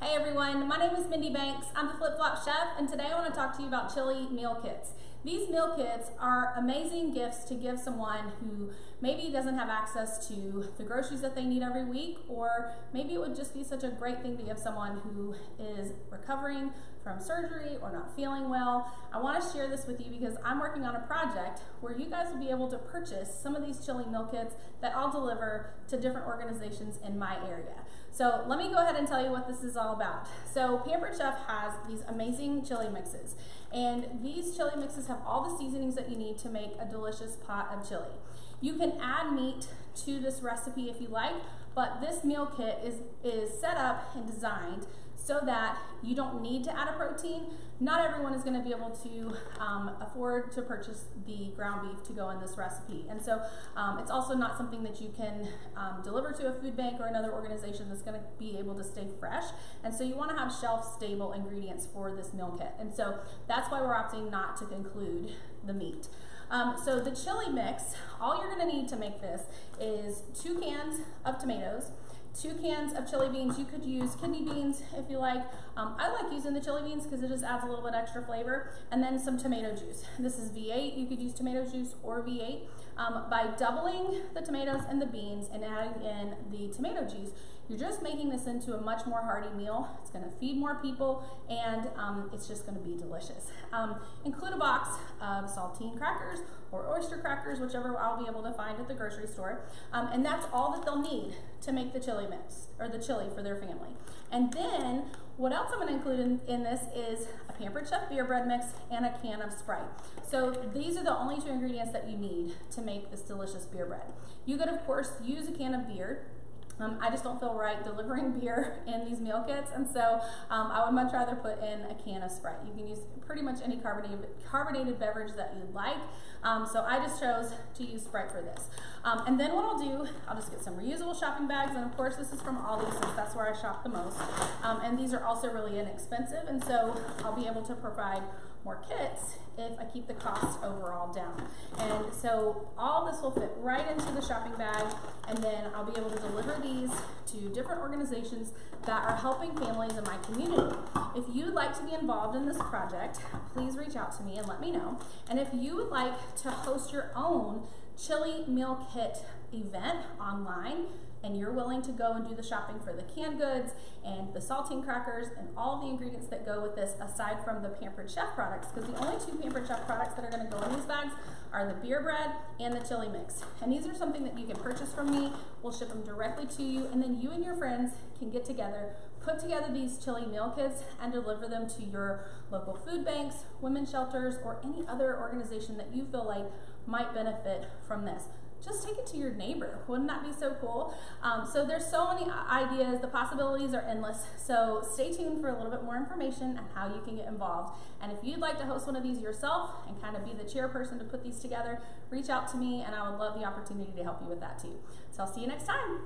Hey everyone, my name is Mindy Banks. I'm the Flip Flop Chef, and today I want to talk to you about chili meal kits. These meal kits are amazing gifts to give someone who maybe doesn't have access to the groceries that they need every week, or maybe it would just be such a great thing to give someone who is recovering from surgery or not feeling well. I want to share this with you because I'm working on a project where you guys will be able to purchase some of these chili meal kits that I'll deliver to different organizations in my area. So let me go ahead and tell you what this is all about. So Pampered Chef has these amazing chili mixes, and these chili mixes have all the seasonings that you need to make a delicious pot of chili. You can add meat to this recipe if you like, but this meal kit is set up and designed so that you don't need to add a protein. Not everyone is going to be able to afford to purchase the ground beef to go in this recipe. And so it's also not something that you can deliver to a food bank or another organization that's going to be able to stay fresh. And so you want to have shelf-stable ingredients for this meal kit. And so that's why we're opting not to include the meat. So the chili mix, all you're going to need to make this is 2 cans of tomatoes, 2 cans of chili beans. You could use kidney beans if you like. I like using the chili beans because it just adds a little bit extra flavor. And then some tomato juice. This is V8. You could use tomato juice or V8. By doubling the tomatoes and the beans and adding in the tomato juice, you're just making this into a much more hearty meal. It's going to feed more people, and it's just going to be delicious. Include a box of saltine crackers or oyster crackers, whichever I'll be able to find at the grocery store. And that's all that they'll need to make the chili mix, or the chili for their family. And then what else I'm going to include in this is a Pampered Chef beer bread mix and a can of Sprite. So these are the only 2 ingredients that you need to make this delicious beer bread. You could, of course, use a can of beer. I just don't feel right delivering beer in these meal kits, and so I would much rather put in a can of Sprite. You can use pretty much any carbonated beverage that you'd like, so I just chose to use Sprite for this. And then what I'll do, I'll just get some reusable shopping bags, and of course this is from Aldi since that's where I shop the most. And these are also really inexpensive, and so I'll be able to provide more kits if I keep the cost overall down. And so all this will fit right into the shopping bag, and then I'll be able to deliver these to different organizations that are helping families in my community. If you'd like to be involved in this project, please reach out to me and let me know. And if you would like to host your own chili meal kit event online, and you're willing to go and do the shopping for the canned goods and the saltine crackers and all the ingredients that go with this, aside from the Pampered Chef products, because the only 2 Pampered Chef products that are going to go in these bags are the beer bread and the chili mix. And these are something that you can purchase from me. We'll ship them directly to you, and then you and your friends can get together, put together these chili meal kits, and deliver them to your local food banks, women's shelters, or any other organization that you feel like might benefit from this. Just take it to your neighbor. Wouldn't that be so cool? So there's so many ideas. The possibilities are endless. So stay tuned for a little bit more information on how you can get involved. And if you'd like to host one of these yourself and kind of be the chairperson to put these together, reach out to me, and I would love the opportunity to help you with that too. So I'll see you next time.